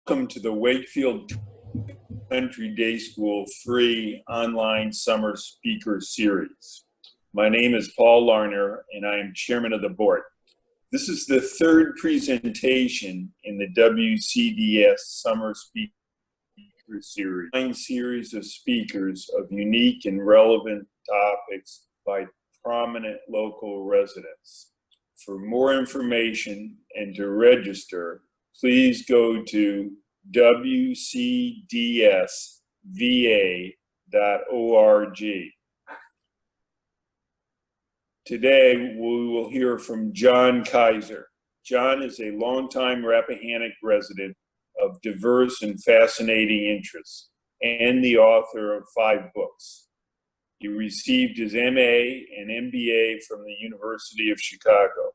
Welcome to the Wakefield Country Day School free online summer speaker series. My name is Paul Larner and I am chairman of the board. This is the third presentation in the WCDS Summer Speaker Series, a series of speakers of unique and relevant topics by prominent local residents. For more information and to register, please go to wcdsva.org. Today, we will hear from John Kiser. John is a longtime Rappahannock resident of diverse and fascinating interests and the author of 5 books. He received his MA and MBA from the University of Chicago.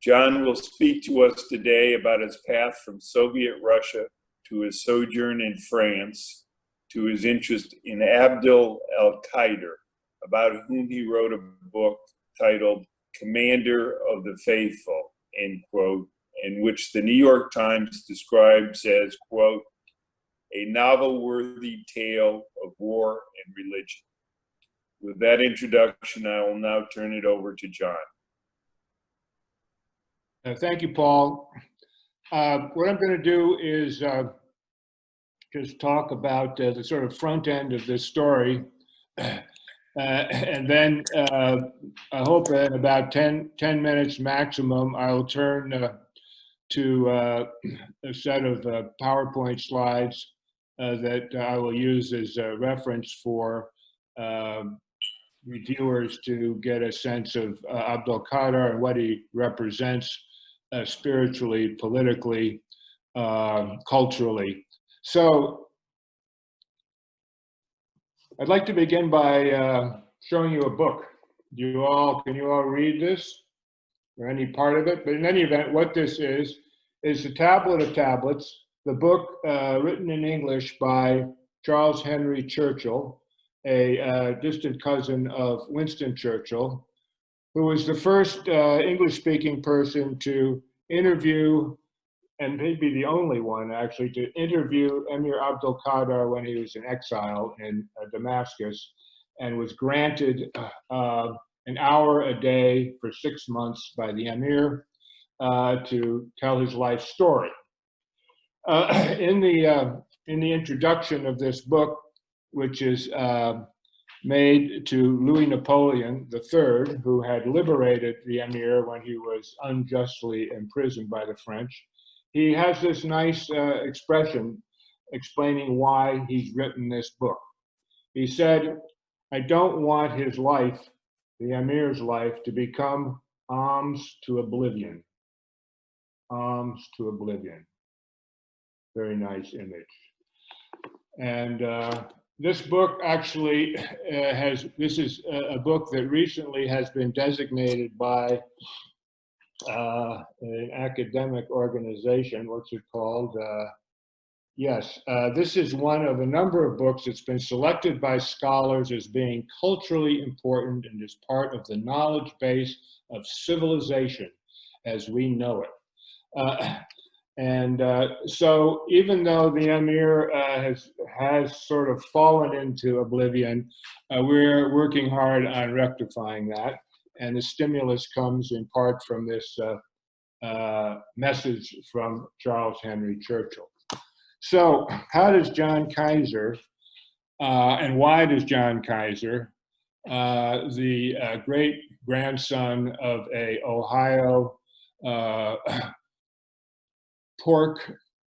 John will speak to us today about his path from Soviet Russia to his sojourn in France, to his interest in Abdelkader, about whom he wrote a book titled Commander of the Faithful, end quote, in which the New York Times describes as, quote, a novel-worthy tale of war and religion. With that introduction, I will now turn it over to John. Thank you, Paul. What I'm going to do is just talk about the sort of front end of this story. And then I hope in about 10 minutes maximum, I'll turn to a set of PowerPoint slides that I will use as a reference for reviewers to get a sense of Abdelkader and what he represents spiritually, politically, culturally. So I'd like to begin by showing you a book. Can you all read this or any part of it? But in any event, what this is a tablet of tablets, the book written in English by Charles Henry Churchill, a distant cousin of Winston Churchill, who was the first English-speaking person to interview, and maybe the only one actually, to interview Emir Abdelkader when he was in exile in Damascus, and was granted an hour a day for 6 months by the Emir to tell his life story. In the introduction of this book, which is made to Louis Napoleon III, who had liberated the Emir when he was unjustly imprisoned by the French, he has this nice expression explaining why he's written this book. He said, I don't want his life, the Emir's life, to become alms to oblivion. Alms to oblivion. Very nice image. And this book actually this is a book that recently has been designated by an academic organization. What's it called? This is one of a number of books that's been selected by scholars as being culturally important and as part of the knowledge base of civilization as we know it. So even though the Emir has sort of fallen into oblivion, we're working hard on rectifying that. And the stimulus comes in part from this message from Charles Henry Churchill. So how does John Kiser, and why does John Kiser, the great grandson of a Ohio pork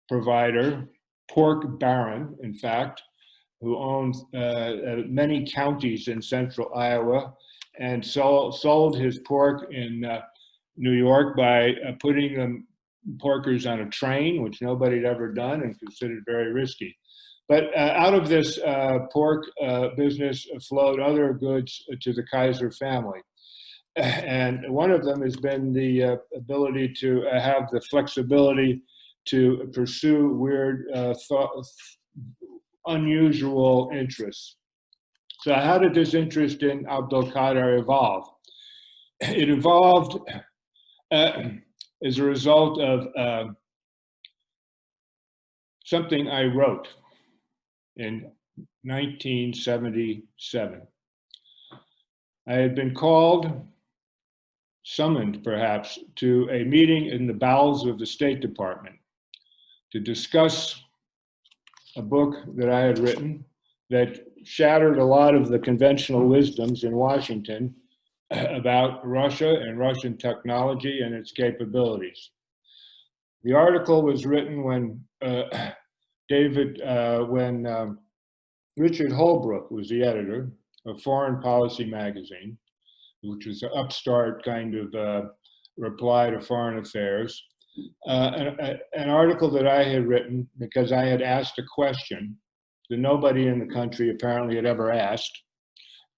provider, pork baron, in fact, who owns many counties in central Iowa, and sold his pork in New York by putting the porkers on a train, which nobody had ever done and considered very risky. But out of this pork business flowed other goods to the Kiser family. And one of them has been the ability to have the flexibility to pursue weird, unusual interests. So how did this interest in Abdelkader evolve? It evolved as a result of something I wrote in 1977. I had been summoned perhaps, to a meeting in the bowels of the State Department to discuss a book that I had written that shattered a lot of the conventional wisdoms in Washington about Russia and Russian technology and its capabilities. The article was written when Richard Holbrooke was the editor of Foreign Policy magazine, which was an upstart kind of reply to Foreign Affairs. An article that I had written because I had asked a question that nobody in the country apparently had ever asked.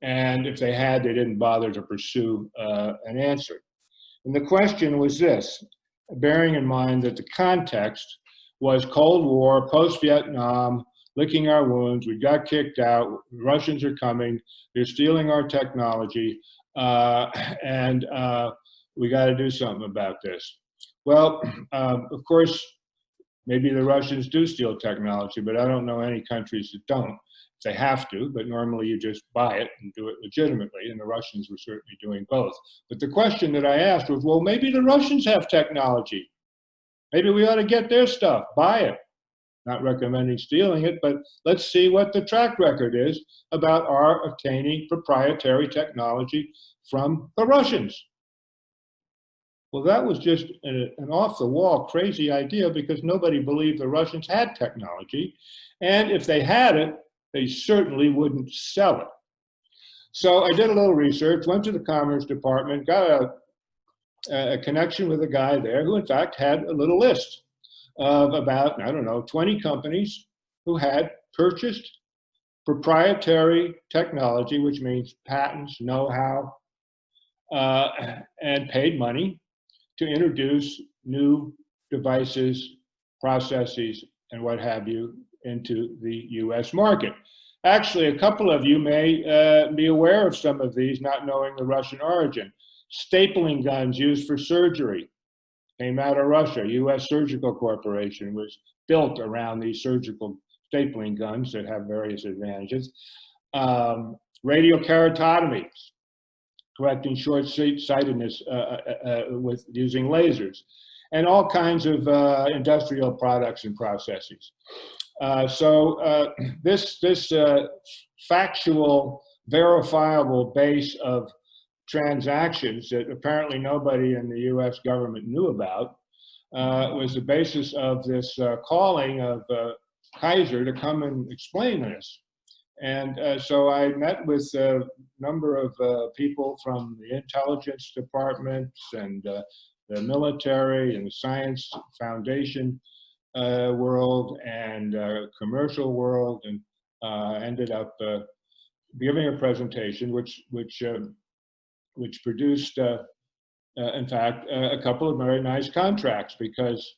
And if they had, they didn't bother to pursue an answer. And the question was this, bearing in mind that the context was Cold War, post-Vietnam, licking our wounds, we got kicked out, the Russians are coming, they're stealing our technology, and we got to do something about this. Well, of course, maybe the Russians do steal technology, but I don't know any countries that don't. They have to, but normally you just buy it and do it legitimately, and the Russians were certainly doing both. But the question that I asked was, well, maybe the Russians have technology. Maybe we ought to get their stuff, buy it. Not recommending stealing it, but let's see what the track record is about our obtaining proprietary technology from the Russians. Well, that was just an off-the-wall crazy idea because nobody believed the Russians had technology. And if they had it, they certainly wouldn't sell it. So I did a little research, went to the Commerce Department, got a connection with a guy there who in fact had a little list of about, I don't know, 20 companies who had purchased proprietary technology, which means patents, know-how, and paid money to introduce new devices, processes, and what have you into the US market. Actually, a couple of you may be aware of some of these, not knowing the Russian origin. Stapling guns used for surgery came out of Russia. US Surgical Corporation was built around these surgical stapling guns that have various advantages. Radiokeratotomy, correcting short-sightedness with using lasers, and all kinds of industrial products and processes. This factual, verifiable base of transactions that apparently nobody in the US government knew about was the basis of this calling of Kiser to come and explain this. And so I met with a number of people from the intelligence departments and the military and the science foundation world and commercial world, and ended up giving a presentation which produced, in fact, a couple of very nice contracts because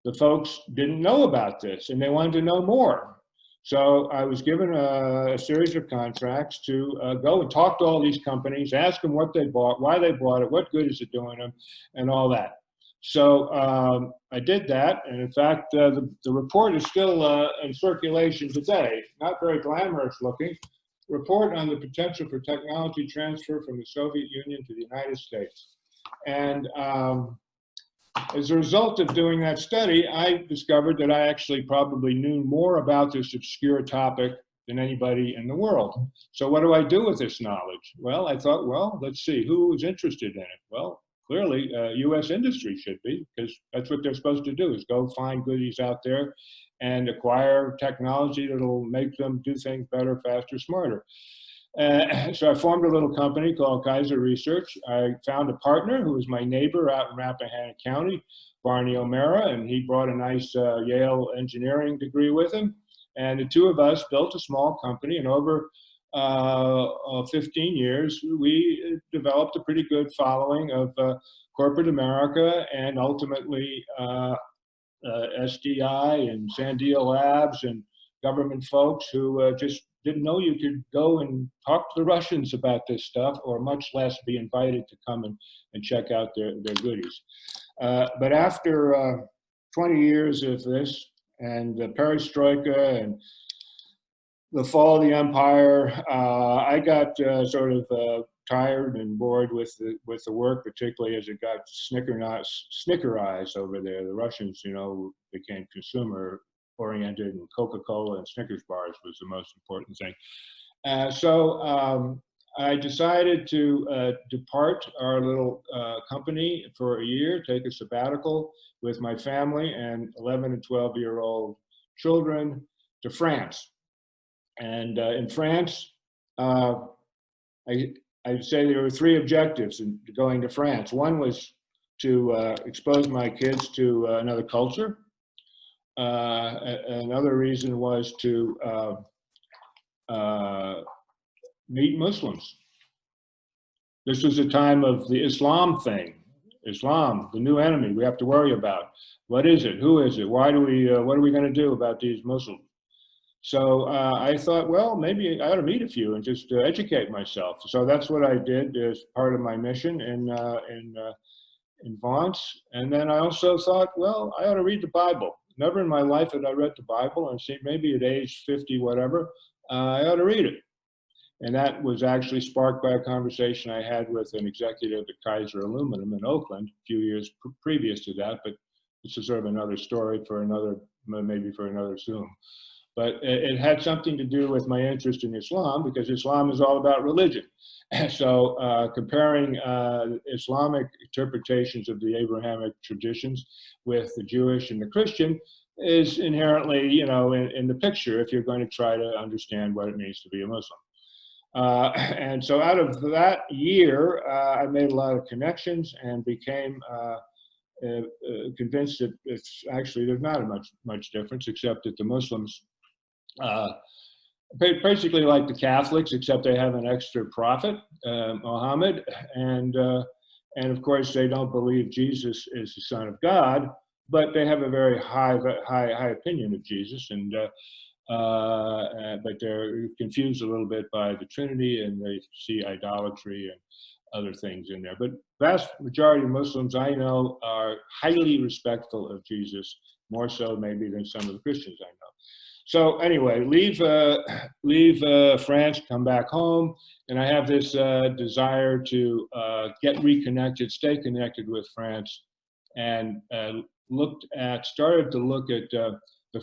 the folks didn't know about this and they wanted to know more. So I was given a series of contracts to go and talk to all these companies, ask them what they bought, why they bought it, what good is it doing them, and all that. So I did that, and in fact, the report is still in circulation today. Not very glamorous looking. Report on the potential for technology transfer from the Soviet Union to the United States. And as a result of doing that study, I discovered that I actually probably knew more about this obscure topic than anybody in the world. So what do I do with this knowledge? Well, I thought, well, let's see, who is interested in it? Well, clearly, US industry should be, because that's what they're supposed to do, is go find goodies out there and acquire technology that'll make them do things better, faster, smarter. So I formed a little company called Kiser Research. I found a partner who was my neighbor out in Rappahannock County, Barney O'Mara, and he brought a nice Yale engineering degree with him. And the two of us built a small company, and over 15 years, we developed a pretty good following of corporate America and ultimately SDI and Sandia Labs and government folks who just didn't know you could go and talk to the Russians about this stuff, or much less be invited to come and check out their goodies. But after 20 years of this, and the perestroika and the fall of the empire, I got sort of tired and bored with the work, particularly as it got snickerized over there. The Russians, you know, became consumer oriented, and Coca-Cola and Snickers bars was the most important thing. So I decided to depart our little company for a year, take a sabbatical with my family and 11 and 12-year-old children to France. And in France, I'd say there were three objectives in going to France. One was to expose my kids to another culture. Another reason was to meet Muslims. This was a time of the Islam thing. Islam, the new enemy we have to worry about. What is it? Who is it? Why do we? What are we going to do about these Muslims? So I thought, well, maybe I ought to meet a few and just educate myself. So that's what I did as part of my mission in Vence. And then I also thought, well, I ought to read the Bible. Never in my life had I read the Bible, and see, maybe at age 50, whatever, I ought to read it. And that was actually sparked by a conversation I had with an executive at Kiser Aluminum in Oakland a few years previous to that, but this is sort of another story for another, maybe for another Zoom. But it had something to do with my interest in Islam, because Islam is all about religion. So comparing Islamic interpretations of the Abrahamic traditions with the Jewish and the Christian is inherently, you know, in the picture if you're going to try to understand what it means to be a Muslim. And so out of that year, I made a lot of connections and became convinced that it's actually, there's not much difference, except that the Muslims basically like the Catholics, except they have an extra prophet, Muhammad, and of course they don't believe Jesus is the Son of God, but they have a very high opinion of Jesus, and but they're confused a little bit by the Trinity, and they see idolatry and other things in there. But vast majority of Muslims I know are highly respectful of Jesus, more so maybe than some of the Christians I know. So anyway, leave France, come back home, and I have this desire to get reconnected, stay connected with France, and started to look at the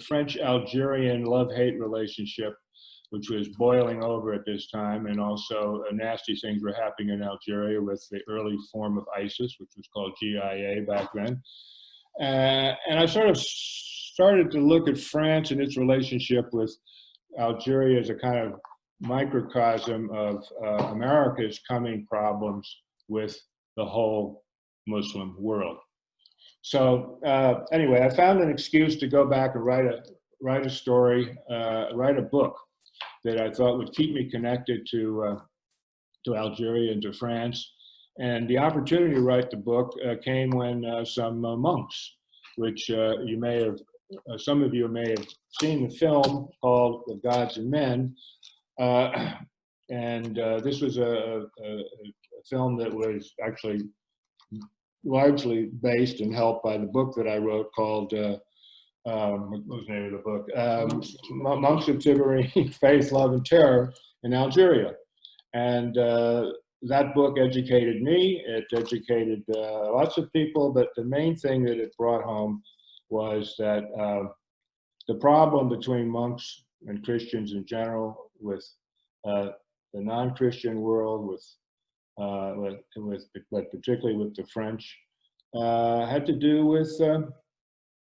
French-Algerian love-hate relationship, which was boiling over at this time, and also nasty things were happening in Algeria with the early form of ISIS, which was called GIA back then. And I sort of started to look at France and its relationship with Algeria as a kind of microcosm of America's coming problems with the whole Muslim world. So anyway, I found an excuse to go back and write a story, write a book that I thought would keep me connected to Algeria and to France. And the opportunity to write the book came when some monks, which you may have, some of you may have seen the film called The Gods and Men. And this was a film that was actually largely based and helped by the book that I wrote called, what was the name of the book? Monks of Tiberine, Faith, Love, and Terror in Algeria. And that book educated me, it educated lots of people, but the main thing that it brought home was that the problem between monks and Christians in general, with the non-Christian world, but particularly with the French, had to do with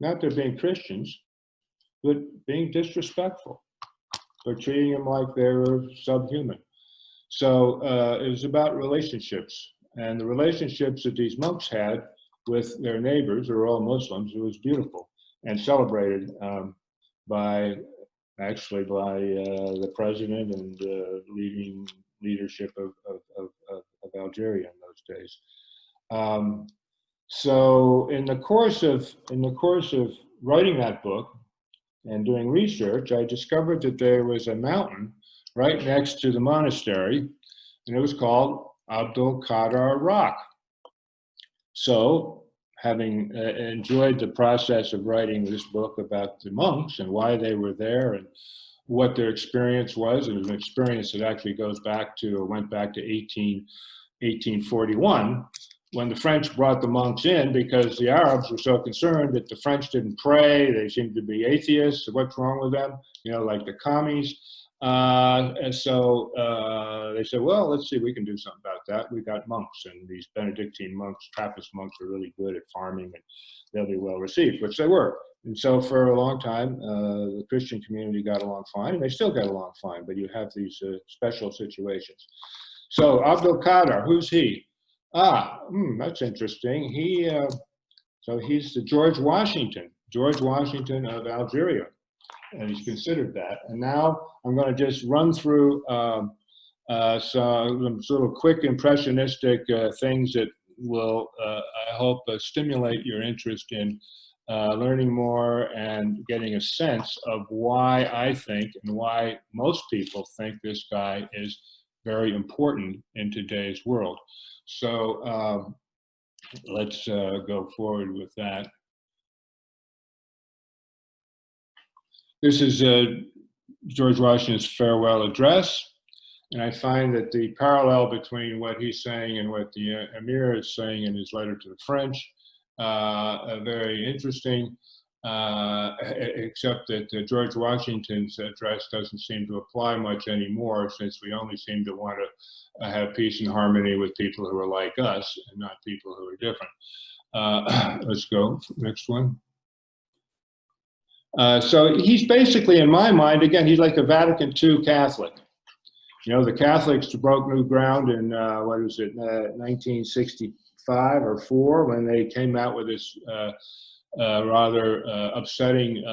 not their being Christians, but being disrespectful, or treating them like they were subhuman. So it was about relationships, and the relationships that these monks had with their neighbors, who were all Muslims, it was beautiful and celebrated by the president and leadership of Algeria in those days. So in the course of writing that book and doing research, I discovered that there was a mountain right next to the monastery, and it was called Abdelkader Rock. So having enjoyed the process of writing this book about the monks and why they were there and what their experience was. It was an experience that actually went back to 1841, when the French brought the monks in because the Arabs were so concerned that the French didn't pray. They seemed to be atheists. What's wrong with them? You know, like the commies. And so they said, well, let's see if we can do something about that. We got monks, and these Benedictine monks, Trappist monks, are really good at farming, and they'll be well received, which they were. And so for a long time, the Christian community got along fine, and they still got along fine, but you have these special situations. So Abdelkader, who's he? That's interesting. So he's the George Washington of Algeria, and he's considered that. And now I'm going to just run through some sort of quick impressionistic things that will, I hope, stimulate your interest in learning more and getting a sense of why I think and why most people think this guy is very important in today's world. So let's go forward with that. This is George Washington's farewell address, and I find that the parallel between what he's saying and what the Emir is saying in his letter to the French are very interesting, except that George Washington's address doesn't seem to apply much anymore, since we only seem to want to have peace and harmony with people who are like us and not people who are different. Let's go, next one. So he's basically, in my mind, again, he's like a Vatican II Catholic. You know, the Catholics broke new ground in, 1965 or 4, when they came out with this rather upsetting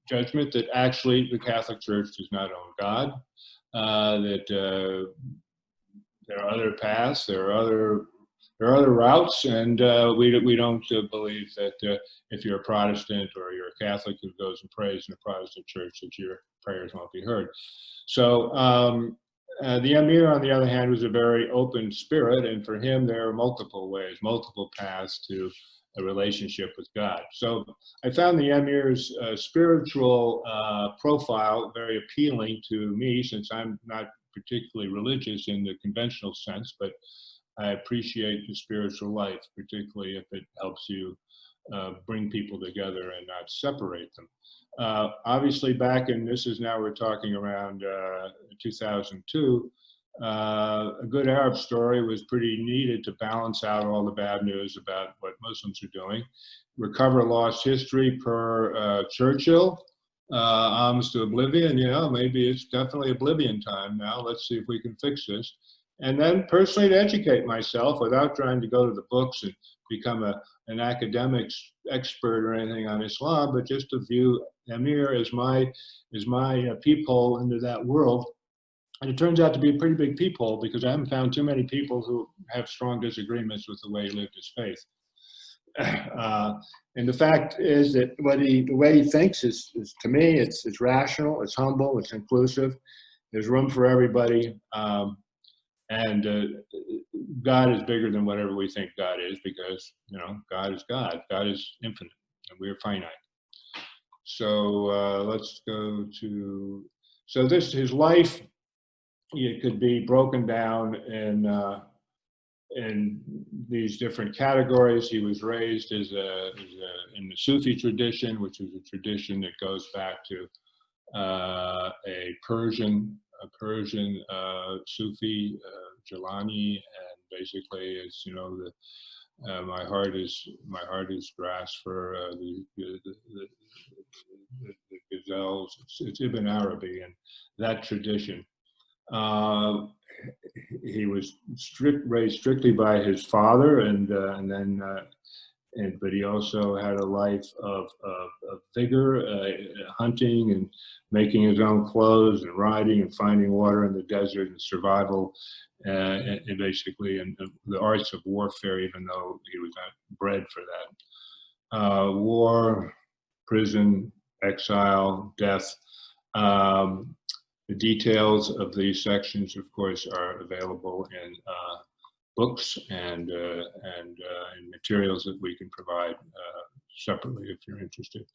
judgment that actually the Catholic Church does not own God, that there are other paths, there are other routes, and we don't believe that if you're a Protestant or you're a Catholic who goes and prays in a Protestant church, that your prayers won't be heard. So the Emir, on the other hand, was a very open spirit, and for him there are multiple ways, multiple paths to a relationship with God. So I found the Emir's spiritual profile very appealing to me, since I'm not particularly religious in the conventional sense, but I appreciate the spiritual life, particularly if it helps you bring people together and not separate them. Obviously, back in, this is now, we're talking around 2002, a good Arab story was pretty needed to balance out all the bad news about what Muslims are doing. Recover lost history per Churchill, alms to oblivion. You know, maybe it's definitely oblivion time now. Let's see if we can fix this. And then personally to educate myself without trying to go to the books and become an academic expert or anything on Islam, but just to view Emir as my peephole into that world. And it turns out to be a pretty big peephole, because I haven't found too many people who have strong disagreements with the way he lived his faith. And the fact is that the way he thinks is to me, it's rational, it's humble, it's inclusive. There's room for everybody. And God is bigger than whatever we think God is, because, you know, God is God. God is infinite, and we're finite. So let's go to, so this, his life, it could be broken down in these different categories. He was raised in the Sufi tradition, which is a tradition that goes back to a Persian Sufi, Jilani, and basically it's, you know, my heart is grasped for the gazelles. It's Ibn Arabi and that tradition. He was raised strictly by his father, but he also had a life of vigor, hunting and making his own clothes and riding and finding water in the desert and survival, and basically in the arts of warfare, even though he was not bred for that. War, prison, exile, death. The details of these sections, of course, are available books and materials that we can provide separately if you're interested.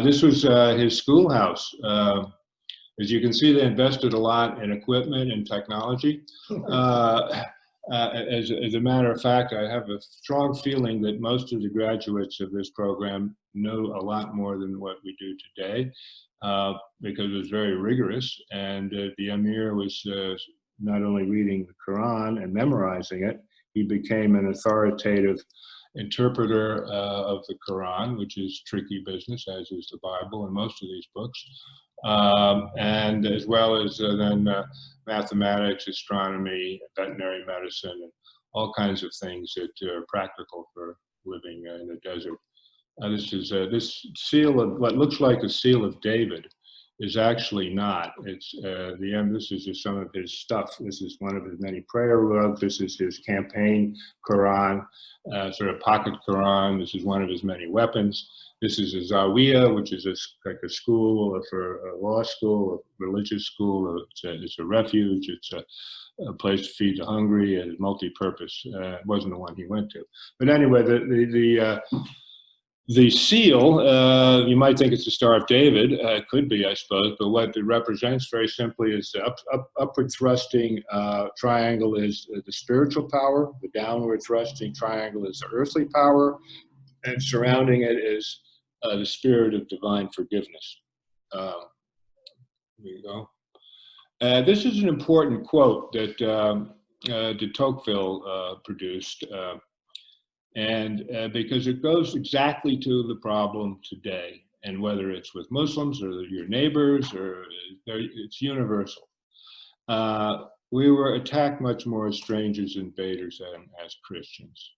This was his schoolhouse. As you can see, they invested a lot in equipment and technology. As a matter of fact, I have a strong feeling that most of the graduates of this program know a lot more than what we do today, because it was very rigorous. And the Emir was not only reading the Quran and memorizing it, he became an authoritative interpreter of the Quran, which is tricky business, as is the Bible and most of these books. And as well as then mathematics, astronomy, veterinary medicine, and all kinds of things that are practical for living in the desert. This is this seal of what looks like a seal of David is actually not. It's this is just some of his stuff. This is one of his many prayer rugs. This is his campaign Quran, sort of pocket Quran. This is one of his many weapons. This is a Zawiya, which is like a school for a law school, a religious school. It's a refuge. It's a place to feed the hungry, and it's multi-purpose. It wasn't the one he went to. But anyway, the seal, you might think it's the Star of David. It could be, I suppose, but what it represents very simply is the upward thrusting triangle is the spiritual power, the downward thrusting triangle is the earthly power, and surrounding it is the spirit of divine forgiveness. Here you go. This is an important quote that de Tocqueville produced. And because it goes exactly to the problem today, and whether it's with Muslims or your neighbors, or it's universal. We were attacked much more as strangers, invaders, than as Christians.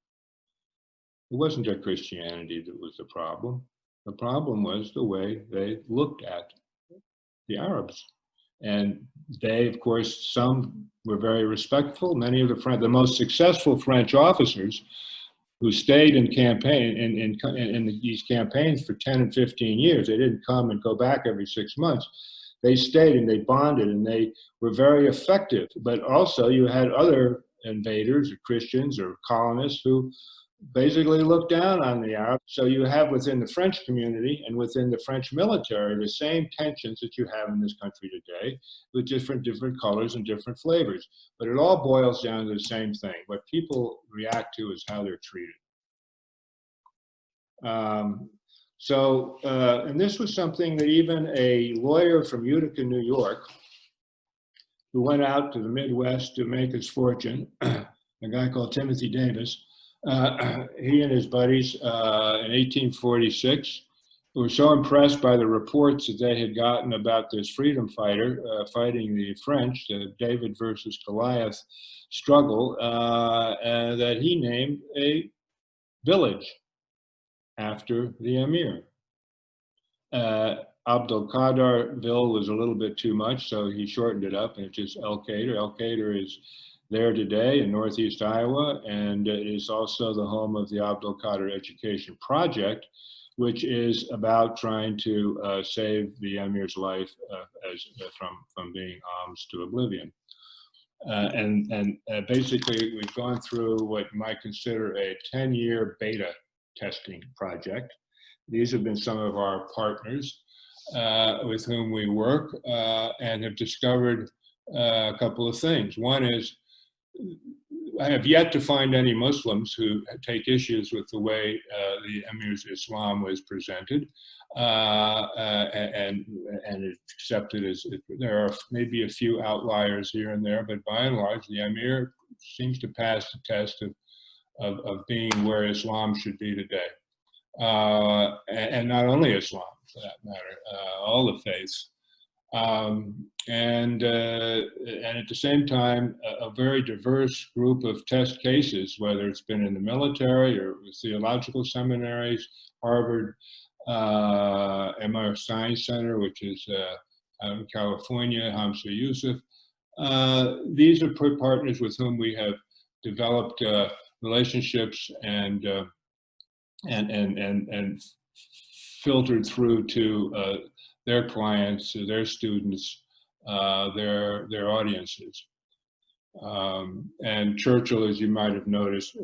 It wasn't their Christianity that was the problem. The problem was the way they looked at the Arabs. And they, of course, some were very respectful. Many of the most successful French officers who stayed in these campaigns for 10 and 15 years. They didn't come and go back every 6 months. They stayed and they bonded and they were very effective. But also you had other invaders or Christians or colonists who basically looked down on the Arabs. So you have within the French community and within the French military the same tensions that you have in this country today, with different colors and different flavors. But it all boils down to the same thing. What people react to is how they're treated. And this was something that even a lawyer from Utica, New York, who went out to the Midwest to make his fortune, a guy called Timothy Davis, he and his buddies in 1846 were so impressed by the reports that they had gotten about this freedom fighter fighting the French, the David versus Goliath struggle, that he named a village after the Emir. Abdelkaderville was a little bit too much, so he shortened it up, and it's just El-Kader. El-Kader is there today in Northeast Iowa, and it is also the home of the Abdelkader Education Project, which is about trying to save the Emir's life from being alms to oblivion. Basically, we've gone through what you might consider a 10-year beta testing project. These have been some of our partners with whom we work and have discovered a couple of things. One is, I have yet to find any Muslims who take issues with the way the Emir's Islam was presented and it's accepted as, there are maybe a few outliers here and there, but by and large, the Emir seems to pass the test of being where Islam should be today. And not only Islam, for that matter, all the faiths. And at the same time, a very diverse group of test cases, whether it's been in the military or with theological seminaries, Harvard, MR Science Center, which is out in California, Hamza Yusuf. These are partners with whom we have developed relationships and filtered through to their clients, their students, their audiences. And Churchill, as you might have noticed,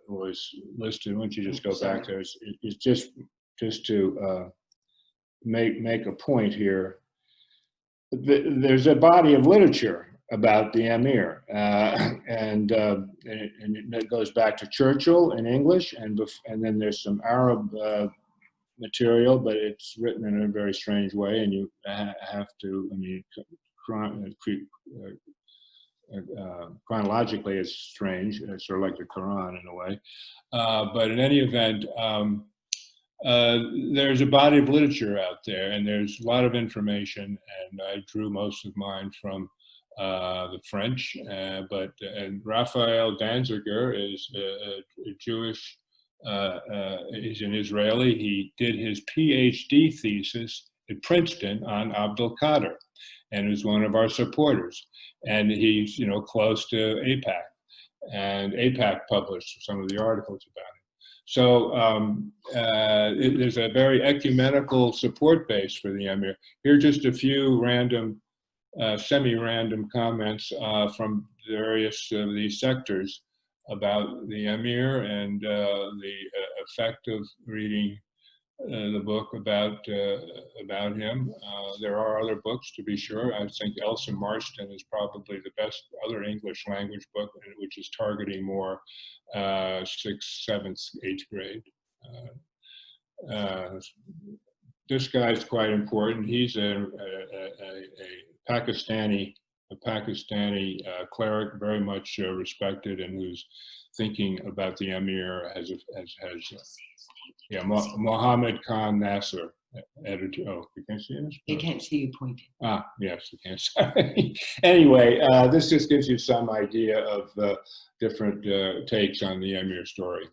was listed. Why don't you just go back there? It's just to make a point here. There's a body of literature about the Emir, and it goes back to Churchill in English, and then there's some Arab material, but it's written in a very strange way, and you have to, I mean, chronologically it's strange. It's sort of like the Quran in a way. But in any event, there's a body of literature out there, and there's a lot of information, and I drew most of mine from the French, and Raphael Danziger is a Jewish, he's an Israeli. He did his PhD thesis at Princeton on Abdelkader, and is one of our supporters. And he's, close to AIPAC, and AIPAC published some of the articles about it. So there's a very ecumenical support base for the Emir. Here are just a few random, semi-random comments from various of these sectors about the Emir and the effect of reading the book about him. There are other books, to be sure. I think Elsa Marston is probably the best other English language book, which is targeting more 6th, 7th, 8th grade. This guy's quite important. He's a Pakistani cleric, very much respected, and who's thinking about the Emir as Mohammed Khan Nasser, editor. Oh, you can't see this? They can't see you pointing. Ah, yes, you can. Sorry. Anyway, this just gives you some idea of different takes on the Emir story.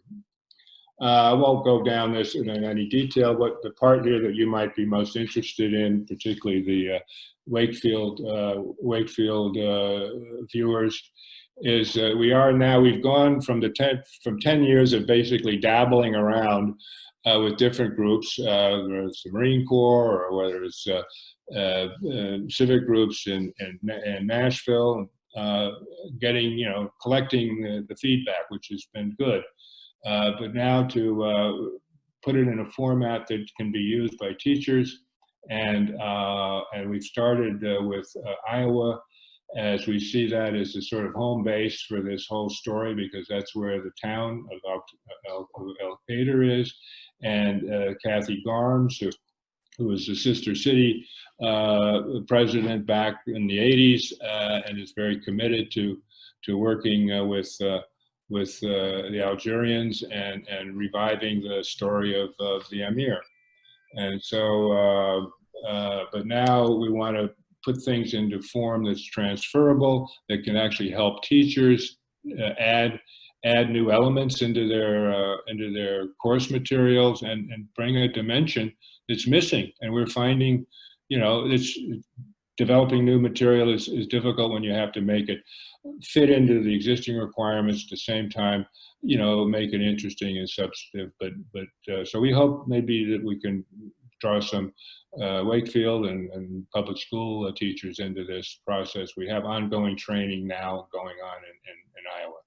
I won't go down this in any detail, but the part here that you might be most interested in, particularly the Wakefield viewers, is we've gone from 10 years of basically dabbling around with different groups, whether it's the Marine Corps or whether it's civic groups in Nashville, collecting the feedback, which has been good. But now to put it in a format that can be used by teachers, and we've started with Iowa, as we see that as a sort of home base for this whole story, because that's where the town of Al-Qaeda is, and Kathy Garms, who was the sister city president back in the 80s, and is very committed to working with the Algerians and reviving the story of the Emir. And so, but now we want to put things into form that's transferable, that can actually help teachers add new elements into their course materials, and bring a dimension that's missing. And we're finding, developing new material is difficult when you have to make it fit into the existing requirements at the same time, make it interesting and substantive. But so we hope maybe that we can draw some Wakefield and public school teachers into this process. We have ongoing training now going on in Iowa.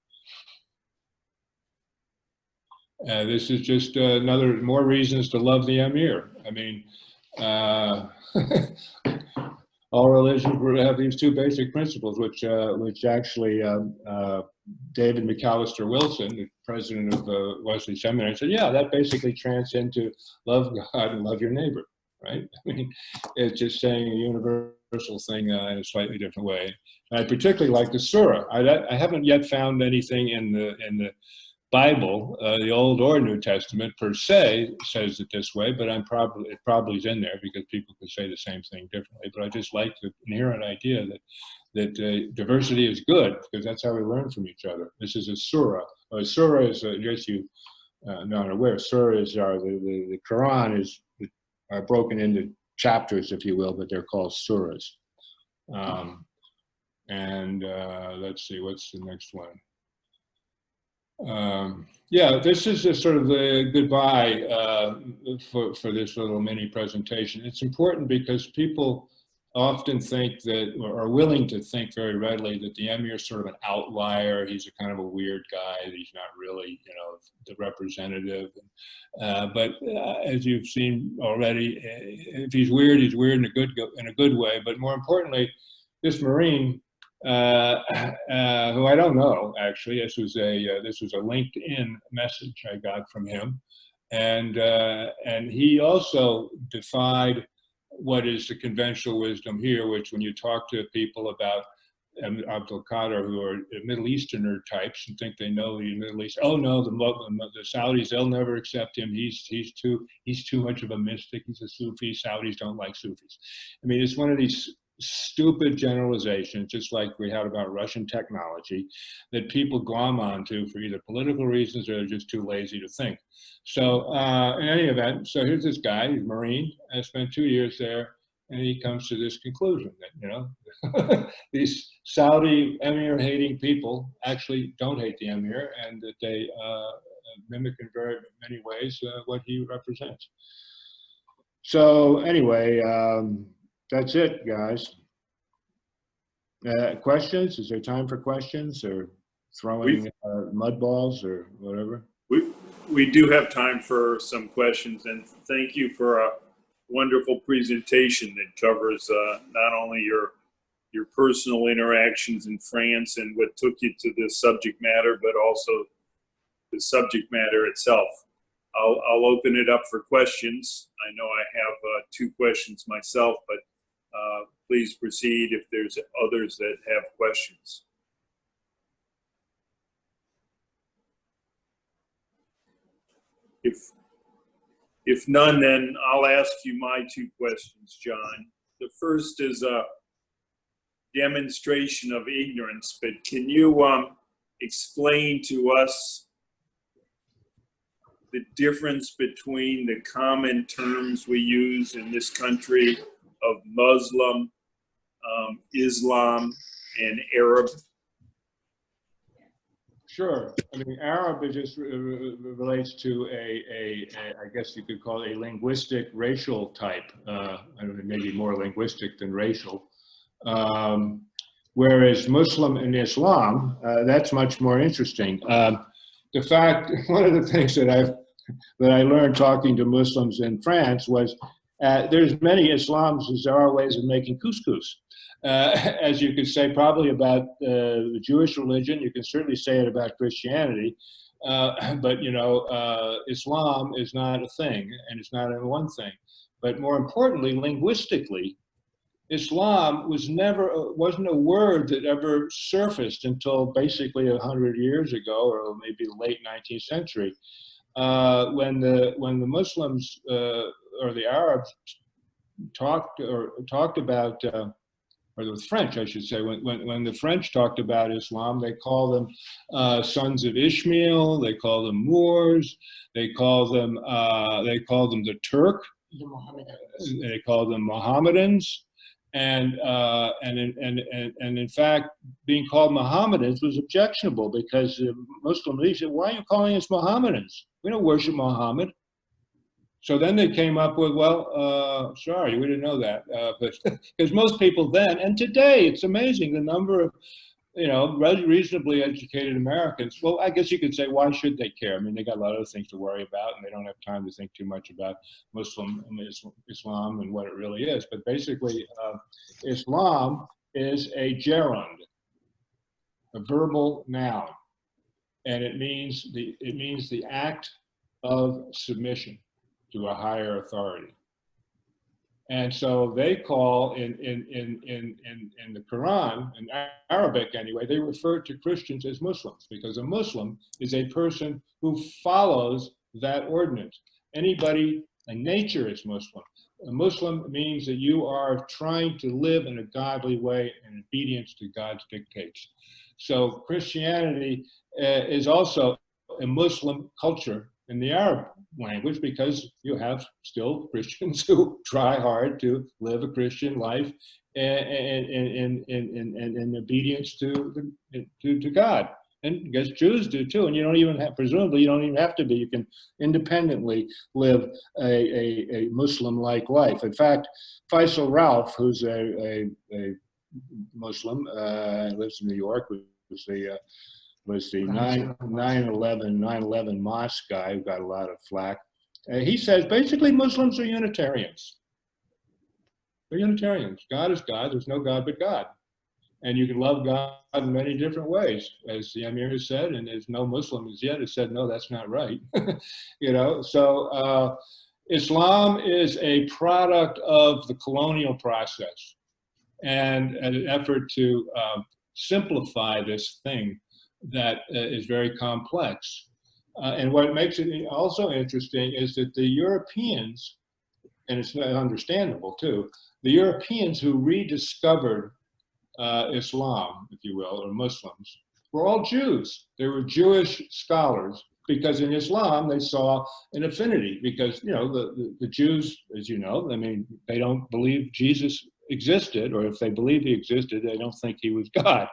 This is just more reasons to love the Emir. I mean, all religions have these two basic principles, which actually David McAllister Wilson, the president of Wesley Seminary, said, yeah, that basically transcends into love God and love your neighbor, right? I mean, it's just saying a universal thing in a slightly different way. And I particularly like the surah. I haven't yet found anything in the Bible, the Old or New Testament per se, says it this way, but it probably is in there because people could say the same thing differently. But I just like the inherent idea that diversity is good, because that's how we learn from each other. This is a surah. A surah is, I guess you not aware, surahs are the Quran are broken into chapters, if you will, but they're called surahs. Let's see, what's the next one? Yeah, this is a sort of the goodbye for this little mini presentation. It's important because people often think that, or are willing to think very readily that the emir is sort of an outlier. He's a kind of a weird guy. He's not really, the representative. But as you've seen already, if he's weird in a good way. But more importantly, this Marine, who I don't know actually, this was a LinkedIn message I got from him, and he also defied what is the conventional wisdom here, which when you talk to people about Emir Abdelkader, who are Middle Easterner types and think they know the Middle East, oh no, the Saudis, they'll never accept him. He's too much of a mystic. He's a Sufi. Saudis don't like Sufis. I mean, it's one of these stupid generalizations, just like we had about Russian technology, that people glom onto for either political reasons or they're just too lazy to think. So in any event, so here's this guy, he's a Marine, and spent 2 years there, and he comes to this conclusion that, these Saudi emir hating people actually don't hate the emir, and that they mimic in very many ways what he represents. So anyway, that's it, guys. Questions? Is there time for questions or throwing mud balls or whatever? We do have time for some questions, and thank you for a wonderful presentation that covers not only your personal interactions in France and what took you to this subject matter, but also the subject matter itself. I'll open it up for questions. I know I have 2 questions myself, but please proceed if there's others that have questions. If none, then I'll ask you my 2 questions, John. The first is a demonstration of ignorance, but can you explain to us the difference between the common terms we use in this country of Muslim, Islam, and Arab? Sure. I mean, Arab is just relates to I guess you could call it a linguistic racial type. I don't know, maybe more linguistic than racial. Whereas Muslim and Islam, that's much more interesting. The fact, one of the things that I learned talking to Muslims in France was there's many Islams as there are ways of making couscous. As you could say probably about the Jewish religion, you can certainly say it about Christianity, but Islam is not a thing, and it's not one thing. But more importantly, linguistically, Islam wasn't a word that ever surfaced until basically 100 years ago, or maybe the late 19th century, when the Muslims or the Arabs talked about, or the French, I should say, when the French talked about Islam, they called them sons of Ishmael, they called them Moors, they called them the Turk, The Mohammedans. they called them Mohammedans, and in fact, being called Mohammedans was objectionable because the Muslim leaders said, "Why are you calling us Mohammedans? We don't worship Muhammad." So then they came up with, well, sorry, we didn't know that, but because most people then, and today, it's amazing the number of, reasonably educated Americans. Well, I guess you could say, why should they care? I mean, they got a lot of other things to worry about, and they don't have time to think too much about Islam and what it really is. But basically, Islam is a gerund, a verbal noun, and it means the act of submission to a higher authority. And so they call in the Quran, in Arabic anyway, they refer to Christians as Muslims, because a Muslim is a person who follows that ordinance. Anybody, in nature is Muslim. A Muslim means that you are trying to live in a godly way in obedience to God's dictates. So Christianity is also a Muslim culture in the Arab language, because you have still Christians who try hard to live a Christian life in obedience to God. And I guess Jews do too. And you don't even have, presumably, you don't even have to be. You can independently live a Muslim-like life. In fact, Faisal Ralph, who's a Muslim, lives in New York, was the 9/11 mosque guy who got a lot of flack. He says basically Muslims are Unitarians. They're Unitarians. God is God. There's no God but God. And you can love God in many different ways, as the Emir has said, and there's no Muslim as yet has said, no, that's not right. You know, so Islam is a product of the colonial process and an effort to simplify this thing that is very complex. And what makes it also interesting is that the Europeans, and it's understandable too, the Europeans who rediscovered Islam, if you will, or Muslims, were all Jews. They were Jewish scholars because in Islam they saw an affinity because, you know, the Jews, as you know, I mean, they don't believe Jesus existed, or if they believe he existed, they don't think he was God.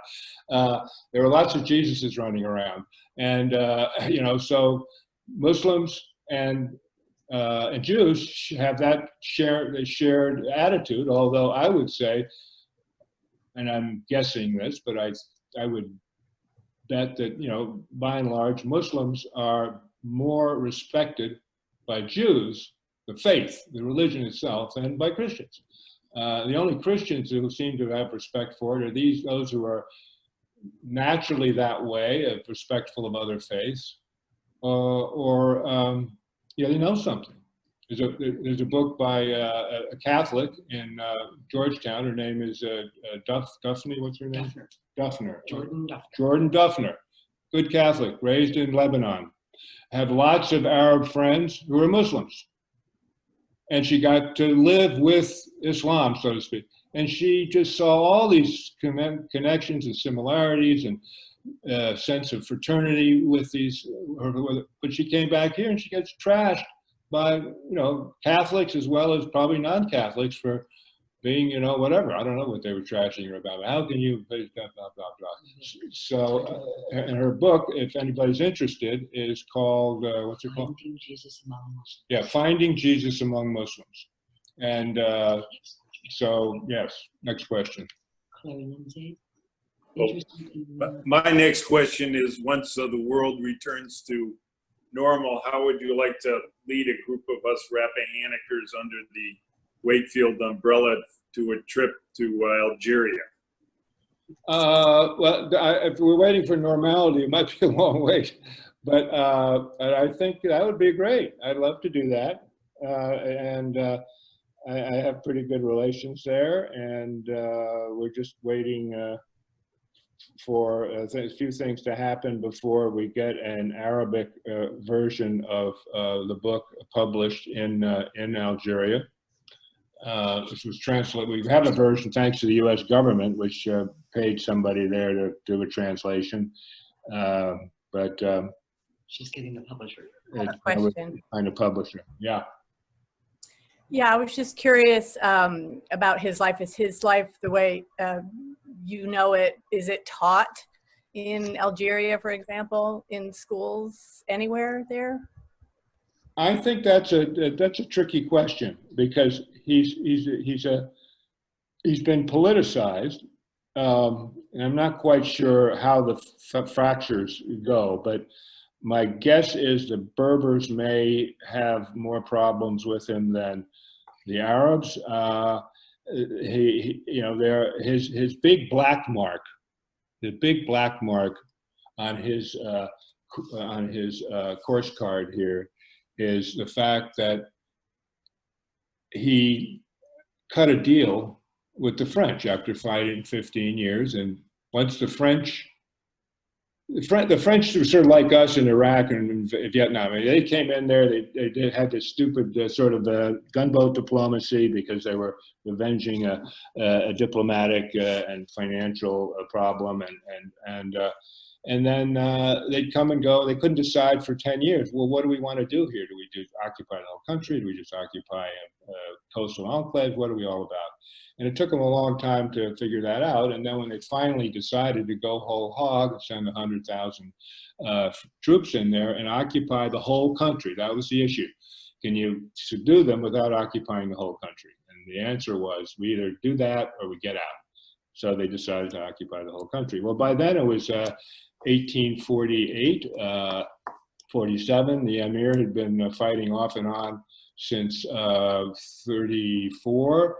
There were lots of Jesuses running around. And, you know, so Muslims and Jews have that shared attitude, although I would say, and I'm guessing this, but I would bet that, you know, by and large, Muslims are more respected by Jews, the faith, the religion itself, than by Christians. The only Christians who seem to have respect for it are those who are naturally that way, respectful of other faiths, or yeah, they know something. There's a book by a Catholic in Georgetown. Her name is Duffney. What's her name? Duffner. Jordan Duffner. Good Catholic, raised in Lebanon. Have lots of Arab friends who are Muslims. And she got to live with Islam, so to speak. And she just saw all these connections and similarities and sense of fraternity with these. But she came back here and she gets trashed by, you know, Catholics as well as probably non-Catholics for being, you know, whatever. I don't know what they were trashing her about. How can you, blah, blah, blah, blah. So, and her book, if anybody's interested, is called, what's it called? Finding Jesus Among Muslims. Yeah, Finding Jesus Among Muslims. And so, yes, next question. Chloe Lindsay. Well, my next question is, once the world returns to normal, how would you like to lead a group of us Rappahannockers under the Wakefield umbrella to a trip to Algeria? Well, if we're waiting for normality, it might be a long wait, but I think that would be great. I'd love to do that. And I have pretty good relations there, and we're just waiting for a few things to happen before we get an Arabic version of the book published in Algeria. This was translated. We have a version thanks to the U.S. government, which paid somebody there to do a translation. But She's getting the publisher. Question. Find a publisher. Yeah. Yeah, I was just curious about his life. Is his life the way you know it? Is it taught in Algeria, for example, in schools anywhere there? I think that's a tricky question because he's been politicized, and I'm not quite sure how the fractures go, but my guess is the Berbers may have more problems with him than the Arabs. His big black mark, the big black mark on his course card here is the fact that he cut a deal with the French after fighting 15 years. And once the French were sort of like us in Iraq and Vietnam. I mean, they came in there, they had this stupid sort of gunboat diplomacy because they were avenging a diplomatic and financial problem. And then they'd come and go. They couldn't decide for 10 years. Well, what do we want to do here? Do we just occupy the whole country? Do we just occupy coastal enclaves? What are we all about? And it took them a long time to figure that out. And then when they finally decided to go whole hog and send 100,000 troops in there and occupy the whole country, that was the issue. Can you subdue them without occupying the whole country? And the answer was, we either do that or we get out. So they decided to occupy the whole country. Well, by then it was 1848, 47. The Emir had been fighting off and on since 34.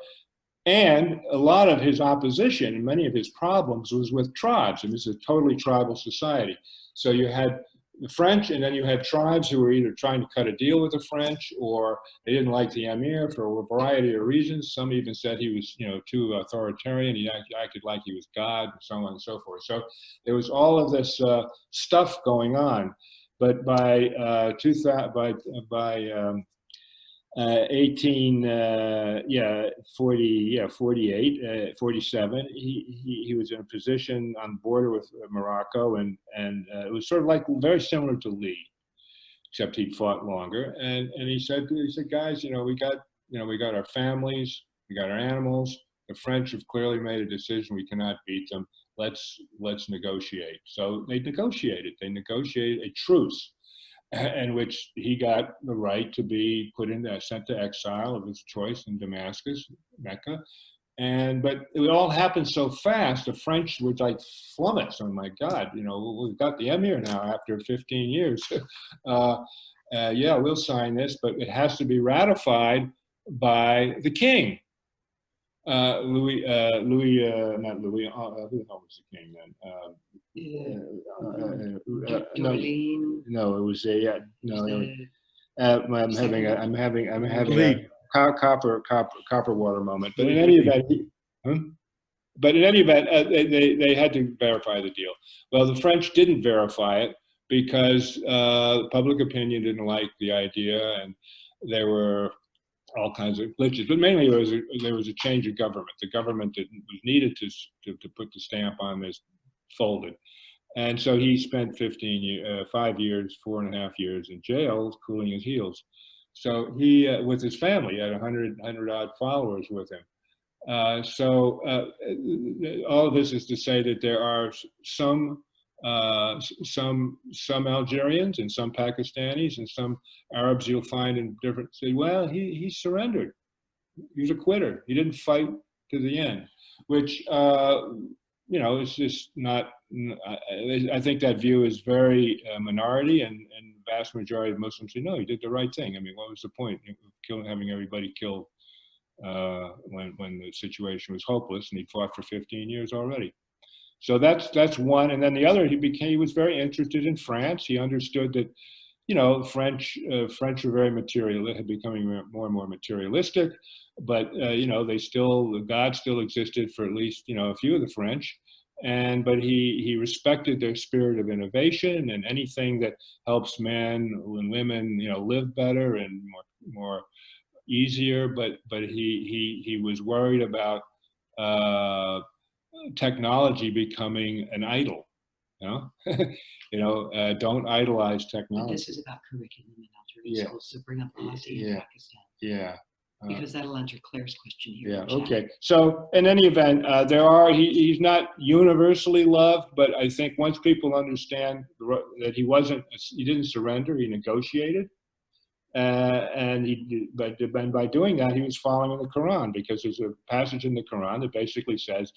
And a lot of his opposition and many of his problems was with tribes. And this is a totally tribal society. So you had the French, and then you had tribes who were either trying to cut a deal with the French, or they didn't like the Emir for a variety of reasons. Some even said he was, too authoritarian. He acted like he was God, and so on and so forth. So there was all of this stuff going on. But by 47, he was in a position on the border with Morocco, and it was sort of like very similar to Lee, except he fought longer. And he said, guys, we got our families, we got our animals. The French have clearly made a decision. We cannot beat them. Let's negotiate. So they negotiated. They negotiated a truce, in which he got the right to be sent to exile of his choice in Damascus, Mecca. But it all happened so fast, the French were like flummoxed. Oh my God, we've got the Emir now after 15 years. Yeah, we'll sign this, but it has to be ratified by the king. Not Louis, who the hell was the king then? No, it was I'm having a copper water moment. But in any event, they had to verify the deal. Well, the French didn't verify it because public opinion didn't like the idea, and there were all kinds of glitches. But mainly there was a change of government. The government was needed to put the stamp on this folded. And so he spent 4.5 years in jail, cooling his heels. So he, with his family, had 100 odd followers with him. So all of this is to say that there are some Algerians and some Pakistanis and some Arabs you'll find in different, say, well, he surrendered. He was a quitter. He didn't fight to the end, which, it's just not, I think that view is very minority, and the vast majority of Muslims say, no, he did the right thing. I mean, what was the point of having everybody killed when the situation was hopeless, and he fought for 15 years already? So that's one. And then the other, he was very interested in France. He understood that, French were very material, had becoming more and more materialistic, but God still existed for at least, a few of the French. But he respected their spirit of innovation and anything that helps men and women, live better and more easier. But he was worried about technology becoming an idol. Don't idolize technology. But this is about curriculum in Algerian schools, so bring up policy in Pakistan. Yeah. Because that'll answer Claire's question here. Yeah, okay. So in any event, he's not universally loved, but I think once people understand that he didn't surrender, he negotiated. But by doing that, he was following the Quran, because there's a passage in the Quran that basically says,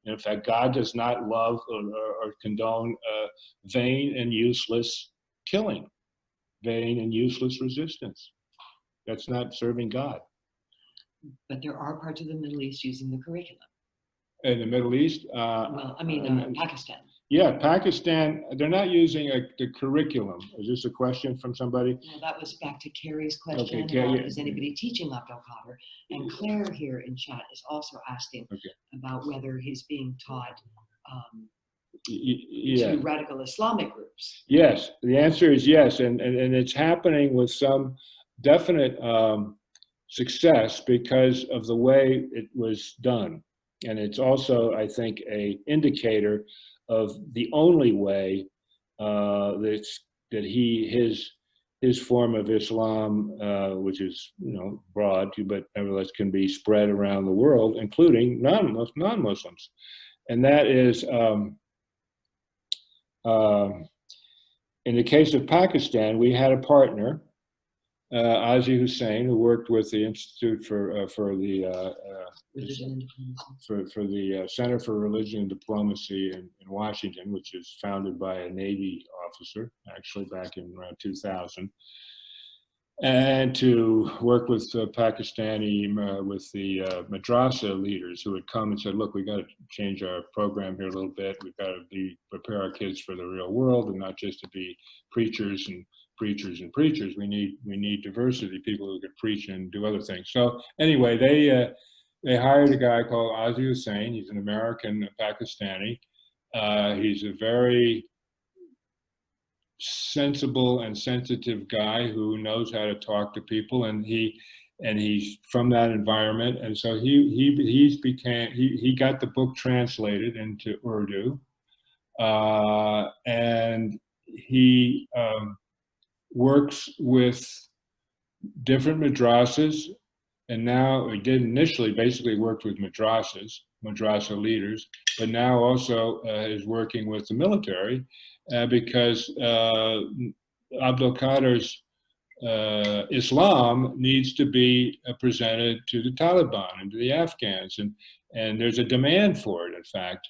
in fact, God does not love or condone vain and useless killing, vain and useless resistance. That's not serving God. But there are parts of the Middle East using the curriculum. In the Middle East? Pakistan. Yeah, Pakistan, they're not using the curriculum. Is this a question from somebody? No, that was back to Carrie's question. Okay, Is anybody teaching Abdelkader? And Claire here in chat is also asking about whether he's being taught to radical Islamic groups. Yes, the answer is yes. And it's happening with some definite success because of the way it was done. And it's also, I think, an indicator of the only way that his his form of Islam, which is, broad, but nevertheless can be spread around the world, including non-Muslims. And that is, in the case of Pakistan, we had a partner, Azi Hussein, who worked with the Institute for the Center for Religion and Diplomacy in Washington, which is founded by a Navy officer, actually back in around 2000, and to work with Pakistani, with the madrasa leaders who had come and said, look, we got to change our program here a little bit. We've got to prepare our kids for the real world and not just to be preachers and preachers and preachers. We need diversity, people who could preach and do other things. So anyway, they hired a guy called Azi Hussein. He's an American Pakistani. He's a very sensible and sensitive guy who knows how to talk to people, and he's from that environment. And so he got the book translated into Urdu, and he works with different madrasas, and now he did initially basically worked with madrasa leaders, but now also is working with the military because Abdelkader's Islam needs to be presented to the Taliban and to the Afghans, and there's a demand for it, in fact.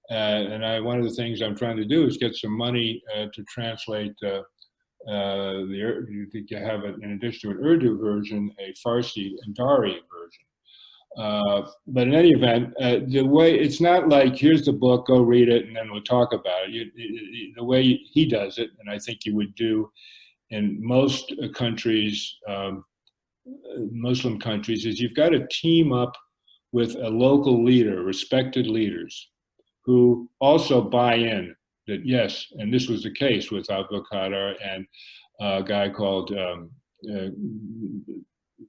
And one of the things I'm trying to do is get some money to translate you have, in addition to an Urdu version, a Farsi and Dari version. But in any event, the way, it's not like, here's the book, go read it, and then we'll talk about it. The way he does it, and I think you would do in most countries, Muslim countries, is you've got to team up with a local leader, respected leaders, who also buy in that, yes, and this was the case with Abdelkader and a guy called,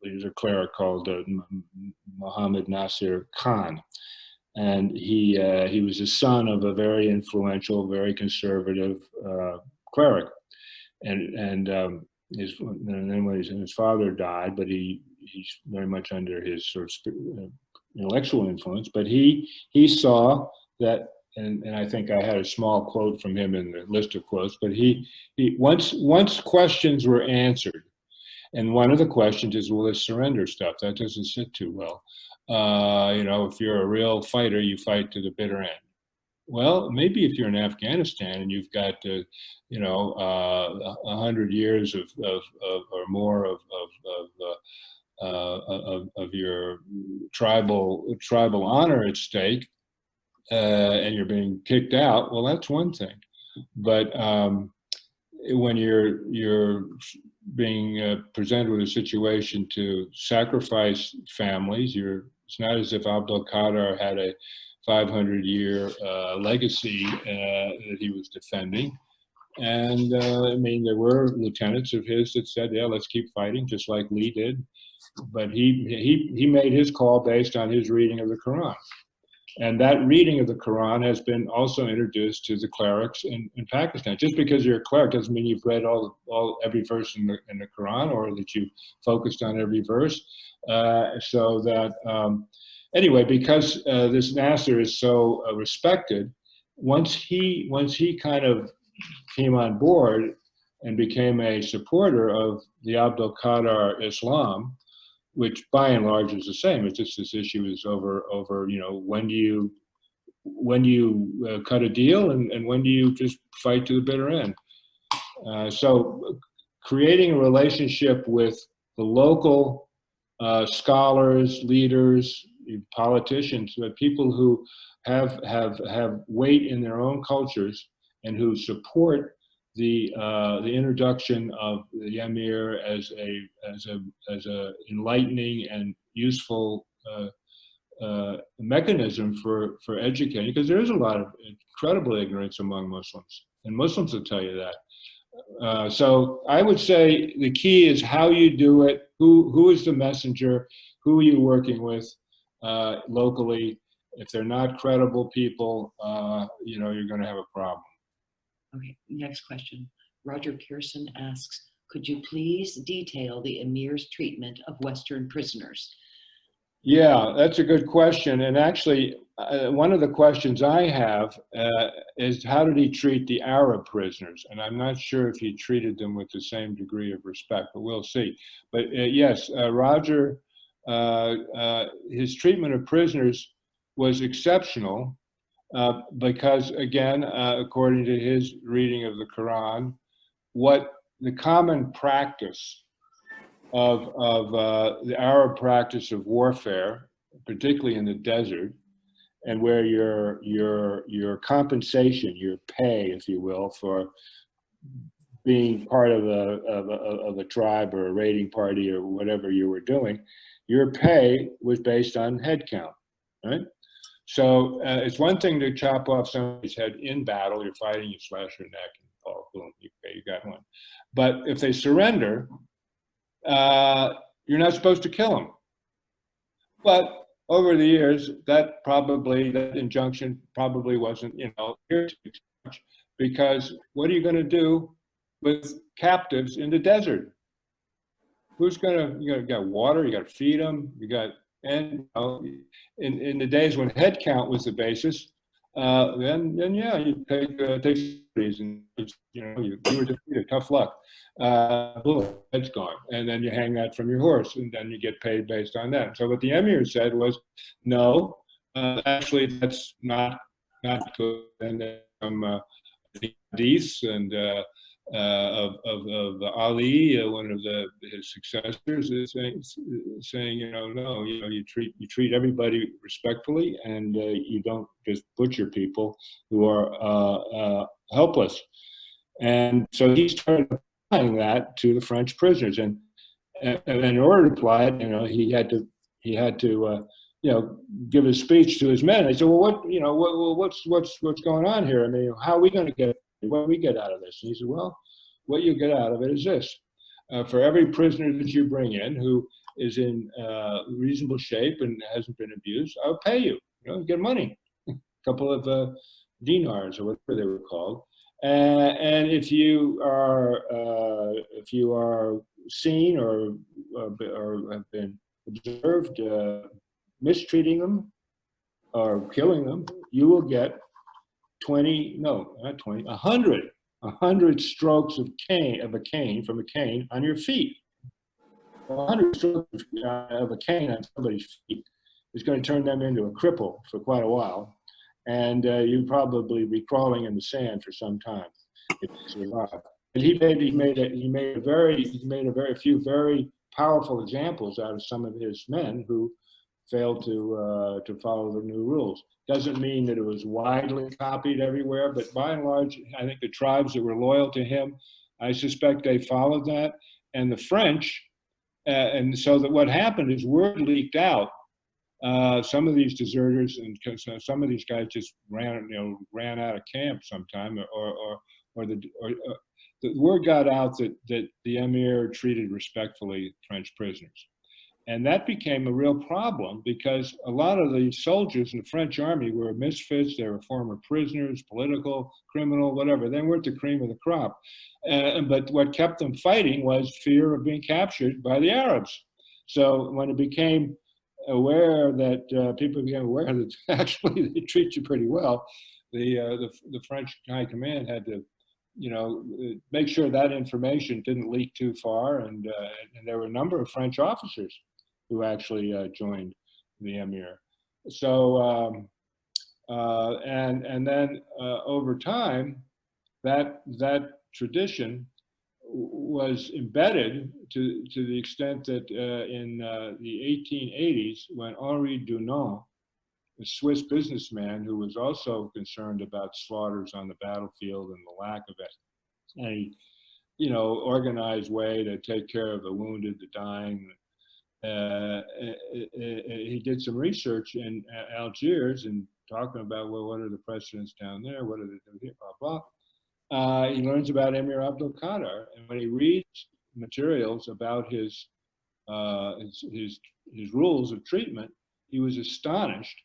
he's a cleric called Muhammad Nasir Khan. And he was the son of a very influential, very conservative cleric. And then when his father died, but he's very much under his sort of intellectual influence, but he saw that, and I think I had a small quote from him in the list of quotes, but he once questions were answered, and one of the questions is, well, this surrender stuff, that doesn't sit too well. If you're a real fighter, you fight to the bitter end. Well, maybe if you're in Afghanistan and you've got 100 years or more of your tribal honor at stake, and you're being kicked out, well, that's one thing. But when you're being presented with a situation to sacrifice families, it's not as if Abdelkader had a 500-year legacy that he was defending. And there were lieutenants of his that said, yeah, let's keep fighting, just like Lee did. But he made his call based on his reading of the Quran. And that reading of the Quran has been also introduced to the clerics in Pakistan. Just because you're a cleric doesn't mean you've read every verse in the Quran, or that you focused on every verse. So that, anyway, because this Nasser is so respected, once he kind of came on board and became a supporter of the Abdelkader Islam, which by and large is the same. It's just this issue is over when do you cut a deal, and when do you just fight to the bitter end. So creating a relationship with the local scholars, leaders, politicians, people who have weight in their own cultures and who support the introduction of the Emir as a enlightening and useful mechanism for educating, because there is a lot of incredible ignorance among Muslims, and Muslims will tell you that. So I would say the key is how you do it, who is the messenger, who are you working with locally. If they're not credible people, you're going to have a problem. Okay, next question. Roger Pearson asks, Could you please detail the Emir's treatment of Western prisoners? Yeah, that's a good question. And actually, one of the questions I have is how did he treat the Arab prisoners? And I'm not sure if he treated them with the same degree of respect, but we'll see. But yes, Roger, his treatment of prisoners was exceptional because, again, according to his reading of the Quran, what the common practice of the Arab practice of warfare, particularly in the desert, and where your compensation, your pay, if you will, for being part of a tribe or a raiding party or whatever you were doing, your pay was based on head count, right? So it's one thing to chop off somebody's head in battle. You're fighting, you slash your neck, and oh, boom, you got one. But if they surrender, you're not supposed to kill them. But over the years, that injunction probably wasn't, here too much, because what are you going to do with captives in the desert? Who's you got water, you got to feed them, in the days when head count was the basis, then yeah, you take these and you were defeated, tough luck. Boom, head's gone, and then you hang that from your horse, and then you get paid based on that. So what the emir said was, no, actually that's not good. And then the hadith and of Ali, one of his successors, is saying, no, you treat everybody respectfully, and you don't just butcher people who are helpless. And so he started applying that to the French prisoners, and in order to apply it, he had to give a speech to his men. I said, well, what's going on here? I mean, how are we going to get? What do we get out of this? And he said, well, what you get out of it is this. For every prisoner that you bring in who is in reasonable shape and hasn't been abused, I'll pay you. Get money, a couple of dinars or whatever they were called. And if you are seen or have been observed mistreating them or killing them, you will get 100 strokes of a cane on your feet. 100 strokes of a cane on somebody's feet is going to turn them into a cripple for quite a while, and you'd probably be crawling in the sand for some time if you survive. And he made a very few very powerful examples out of some of his men who failed to follow the new rules. Doesn't mean that it was widely copied everywhere, but by and large, I think the tribes that were loyal to him, I suspect they followed that. And the French, and so that what happened is word leaked out. Some of these deserters and some of these guys just ran out of camp sometime, or the word got out that the emir treated respectfully French prisoners. And that became a real problem because a lot of the soldiers in the French army were misfits. They were former prisoners, political, criminal, whatever. They weren't the cream of the crop. But what kept them fighting was fear of being captured by the Arabs. So when it became aware that people became aware that actually they treat you pretty well, the French High Command had to make sure that information didn't leak too far. And there were a number of French officers who actually joined the emir. So, and then over time, that tradition was embedded to the extent that in the 1880s, when Henri Dunant, a Swiss businessman who was also concerned about slaughters on the battlefield and the lack of any, organized way to take care of the wounded, the dying, he did some research in Algiers and talking about, well, what are the precedents down there? What are they doing here? Blah, blah. He learns about Emir Abdelkader, and when he reads materials about his rules of treatment, he was astonished.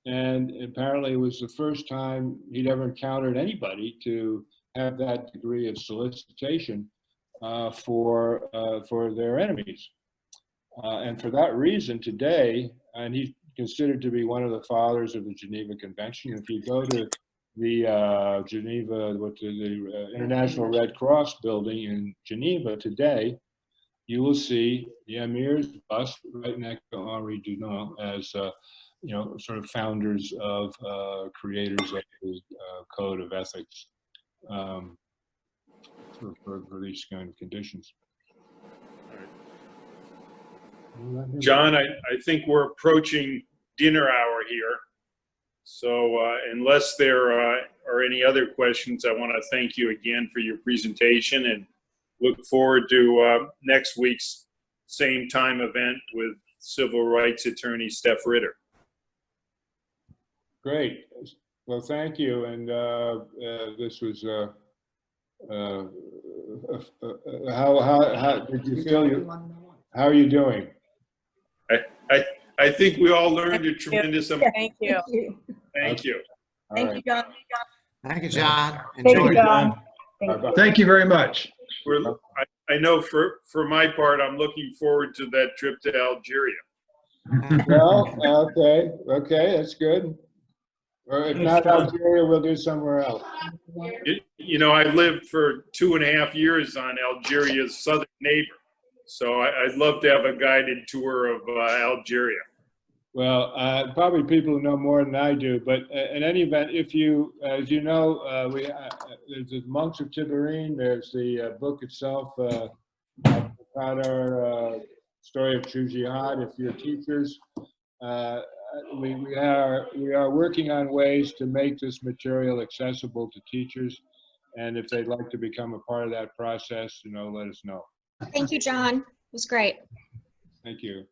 And apparently it was the first time he'd ever encountered anybody to have that degree of solicitation for their enemies. And for that reason, today, and he's considered to be one of the fathers of the Geneva Convention. If you go to the Geneva, the International Red Cross building in Geneva today, you will see the Emir's bust right next to Henri Dunant as, sort of founders of, creators of the code of ethics for these kind of conditions. John, I think we're approaching dinner hour here. So unless there are any other questions, I want to thank you again for your presentation and look forward to next week's same time event with civil rights attorney Steph Ritter. Great. Well, thank you. And this was, how did you feel? How are you doing? I think we all learned a tremendous amount. Thank you. Thank you. Thank you, John. Thank you, John. Thank you, Enjoy. John. Thank you very much. I know for my part, I'm looking forward to that trip to Algeria. Well, okay, that's good. Or if not Algeria, we'll do somewhere else. I lived for 2.5 years on Algeria's southern neighbor, so I'd love to have a guided tour of Algeria. Well, probably people who know more than I do, but in any event, if you, as you know, there's the Monks of Tiberine, there's the book itself, Abdelkader, Story of True Jihad. If you're teachers, we are working on ways to make this material accessible to teachers, and if they'd like to become a part of that process, let us know. Thank you, John. It was great. Thank you.